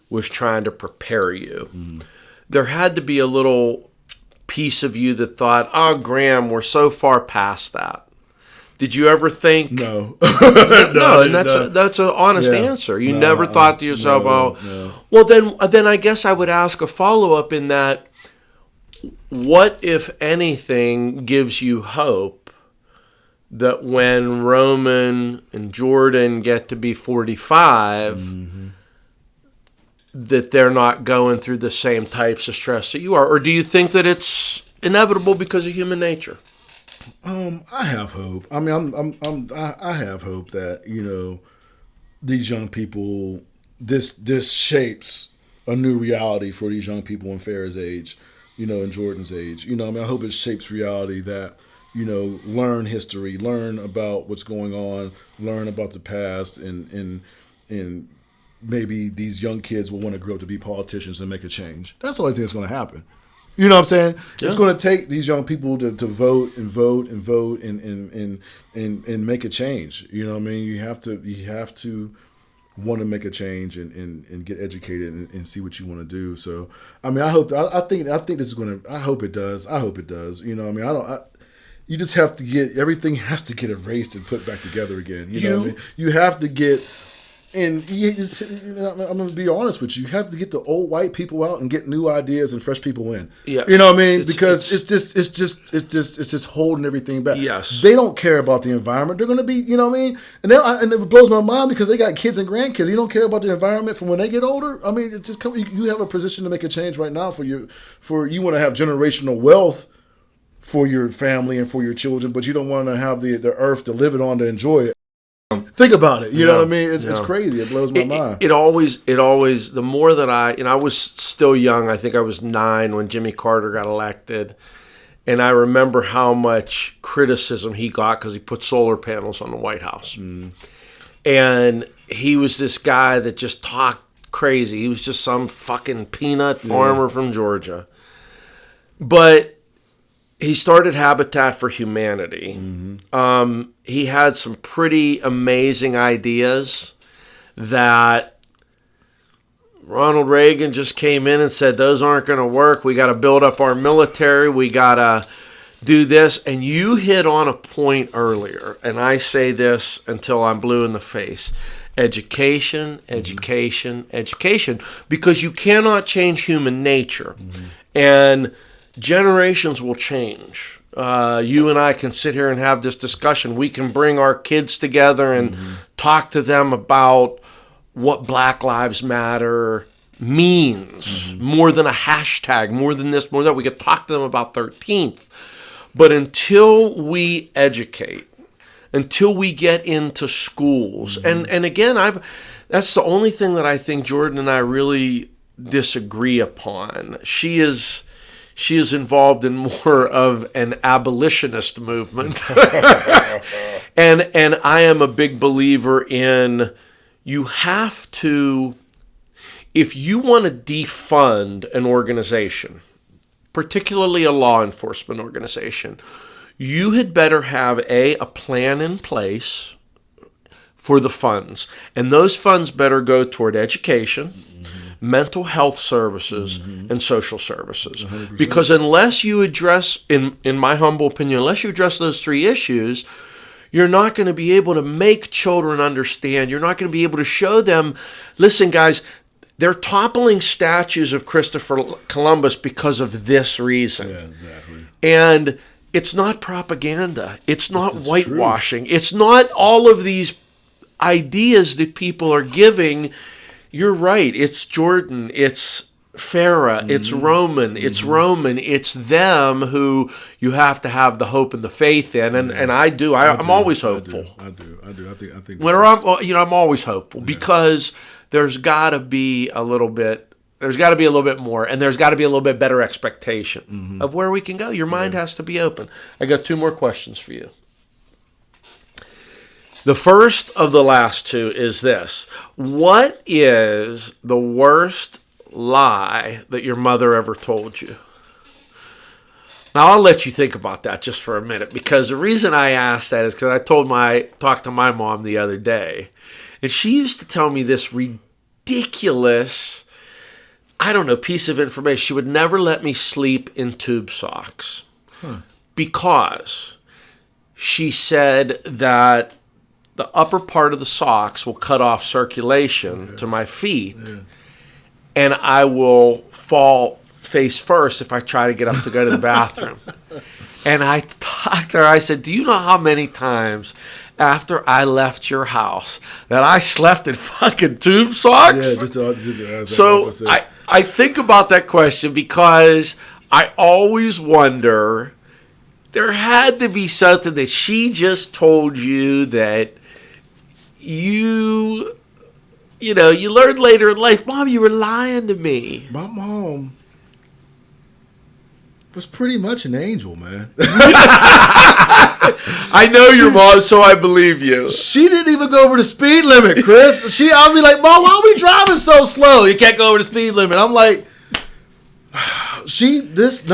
was trying to prepare you, there had to be a little piece of you that thought, "Oh, Graham, we're so far past that." Did you ever think? No, no, and that's an honest answer. You never thought to yourself, "Oh, well, then I guess I would ask a follow up in that." What, if anything, gives you hope that when Roman and Jordan get to be 45, that they're not going through the same types of stress that you are? Or do you think that it's inevitable because of human nature? I have hope. I mean, I have hope that, these young people, this shapes a new reality for these young people in Farrah's age. In Jordan's age. I hope it shapes reality that, learn history, learn about what's going on, learn about the past, and maybe these young kids will want to grow up to be politicians and make a change. That's the only thing that's going to happen. You know what I'm saying? Yeah. It's going to take these young people to vote and vote and vote and make a change. You know what I mean? You have to want to make a change and get educated and see what you want to do. So, I mean, I think this is going to, I hope it does. You know what I mean? You just have to get, everything has to get erased and put back together again. You know what I mean? You have to get, and I'm going to be honest with you, you have to get the old white people out and get new ideas and fresh people in. Yes. You know what I mean? Because it's just holding everything back. Yes. They don't care about the environment. They're going to be, you know what I mean? And it blows my mind because they got kids and grandkids. You don't care about the environment from when they get older. I mean, it's just you have a position to make a change right now you want to have generational wealth for your family and for your children, but you don't want to have the earth to live it on to enjoy it. Think about it. You know what I mean? It's crazy. It blows my mind. It always, the more that I was still young. I think I was 9 when Jimmy Carter got elected. And I remember how much criticism he got because he put solar panels on the White House. And he was this guy that just talked crazy. He was just some fucking peanut farmer from Georgia. But he started Habitat for Humanity. He had some pretty amazing ideas that Ronald Reagan just came in and said, those aren't going to work. We got to build up our military. We got to do this. And you hit on a point earlier, and I say this until I'm blue in the face. Education, education, education. Because you cannot change human nature. And generations will change. You and I can sit here and have this discussion. We can bring our kids together and talk to them about what Black Lives Matter means, more than a hashtag, more than this, more than that. We could talk to them about 13th. But until we educate, until we get into schools, and again, that's the only thing that I think Jordan and I really disagree upon. She is involved in more of an abolitionist movement. And I am a big believer in, you have to, if you want to defund an organization, particularly a law enforcement organization, you had better have a plan in place for the funds. And those funds better go toward education, mental health services, and social services. 100%. Because unless you address, in my humble opinion, unless you address those three issues, you're not going to be able to make children understand. You're not going to be able to show them, listen, guys, they're toppling statues of Christopher Columbus because of this reason. Yeah, exactly. And it's not propaganda. It's not whitewashing. It's not all of these ideas that people are giving. You're right. It's Jordan. It's Farah. It's Roman. It's Roman. It's them who you have to have the hope and the faith in. And I do. I'm always hopeful. I do. I think. I'm always hopeful because there's got to be a little bit. There's got to be a little bit more, and there's got to be a little bit better expectation of where we can go. Your mind has to be open. I got 2 more questions for you. The first of the last 2 is this. What is the worst lie that your mother ever told you? Now, I'll let you think about that just for a minute, because the reason I asked that is because I talked to my mom the other day, and she used to tell me this ridiculous, piece of information. She would never let me sleep in tube socks because she said that the upper part of the socks will cut off circulation to my feet, and I will fall face first if I try to get up to go to the bathroom. And I talked to her. I said, do you know how many times after I left your house that I slept in fucking tube socks? Yeah, so I think about that question because I always wonder, there had to be something that she just told you that you learned later in life. Mom, you were lying to me. My mom was pretty much an angel, man. I know your mom, so I believe you. She didn't even go over the speed limit, Chris. I'll be like, Mom, why are we driving so slow? You can't go over the speed limit. I'm like, she is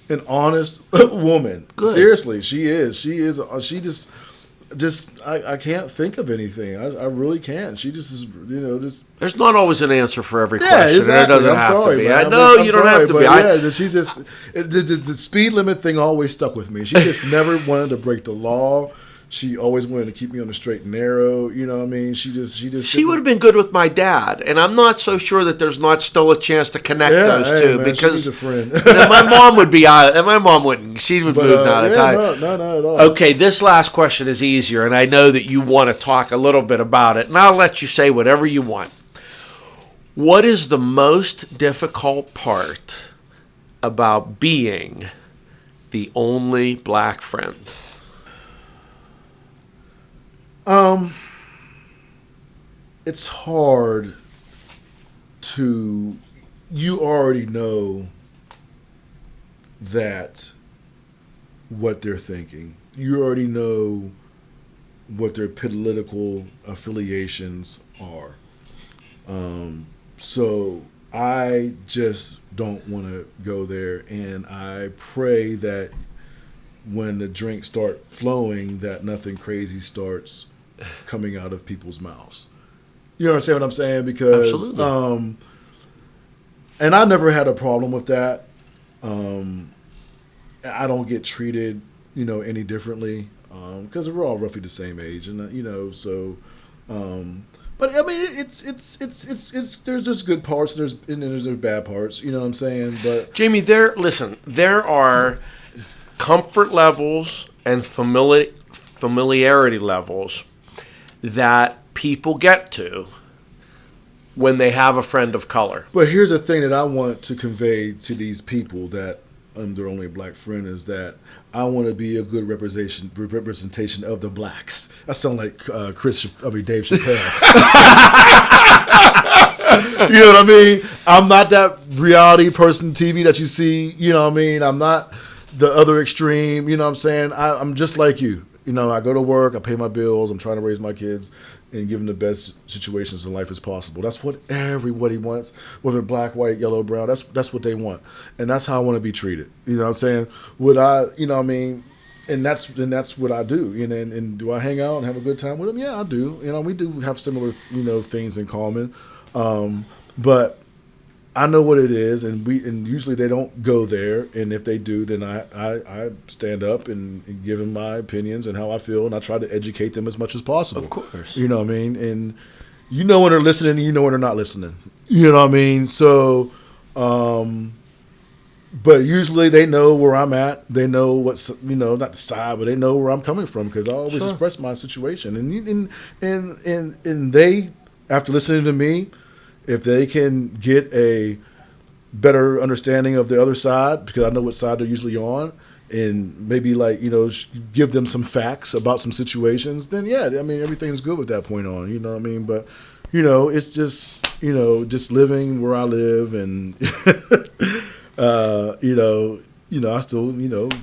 an honest woman. Good. Seriously, she is. She just I can't think of anything. I really can't. She just is, There's not always an answer for every question. Yeah, exactly. There doesn't have to be. I know you don't have to be. Yeah, she just the speed limit thing always stuck with me. She just never wanted to break the law. She always wanted to keep me on the straight and narrow. You know what I mean? She would have been good with my dad, and I'm not so sure that there's not still a chance to connect those two, man, because she's a friend. My mom would be out, and my mom wouldn't. She would move out of time. No, not at all. Okay, this last question is easier, and I know that you want to talk a little bit about it, and I'll let you say whatever you want. What is the most difficult part about being the only black friend? It's hard to, you already know that what they're thinking. You already know what their political affiliations are. So I just don't want to go there, and I pray that when the drinks start flowing, that nothing crazy starts coming out of people's mouths. You understand what I'm saying? Because, absolutely. And I never had a problem with that. I don't get treated, any differently, because we're all roughly the same age, and so. But I mean, it's there's just good parts, and there's bad parts. You know what I'm saying? But Jamie, there are comfort levels and familiarity levels that people get to when they have a friend of color. But here's the thing that I want to convey to these people that I'm their only black friend, is that I want to be a good representation of the blacks. I sound like Dave Chappelle. You know what I mean? I'm not that reality person TV that you see. You know what I mean? I'm not the other extreme. You know what I'm saying? I'm just like you. You know, I go to work, I pay my bills, I'm trying to raise my kids and give them the best situations in life as possible. That's what everybody wants, whether black, white, yellow, brown. That's what they want, and that's how I want to be treated. You know what I'm saying? Would I? You know what I mean? And that's what I do. And do I hang out and have a good time with them? Yeah, I do. You know, we do have similar things in common, but I know what it is, and usually they don't go there. And if they do, then I stand up and give them my opinions and how I feel, and I try to educate them as much as possible. Of course, you know what I mean. And you know when they're listening, and you know when they're not listening. You know what I mean. So, but usually they know where I'm at. They know what's not the side, but they know where I'm coming from because I always express my situation. And they, after listening to me, if they can get a better understanding of the other side, because I know what side they're usually on, and maybe give them some facts about some situations, then yeah, I mean, everything's good with that point on, you know what I mean? But, it's just, just living where I live and, I still,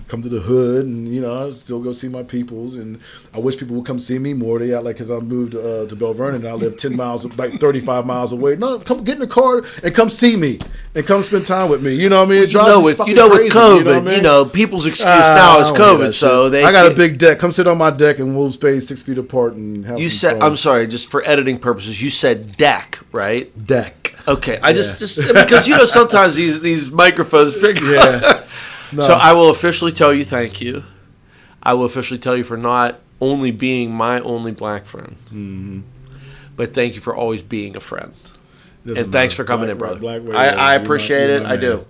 come to the hood and, I still go see my peoples. And I wish people would come see me more. They out because I moved to Bell Vernon and I live 10 miles, like 35 miles away. No, come get in the car and come see me and come spend time with me. You know what I mean? It drives me fucking crazy, with COVID, you know what I mean? People's excuse now is COVID. So I got a big deck. Come sit on my deck and we'll space 6 feet apart and have some fun. I'm sorry, just for editing purposes, you said deck, right? Deck. Okay. I just because, sometimes these microphones figure Yeah. No. So I will officially tell you thank you. I will officially tell you for not only being my only black friend, but thank you for always being a friend. And thanks for coming in, brother. I appreciate it. I do.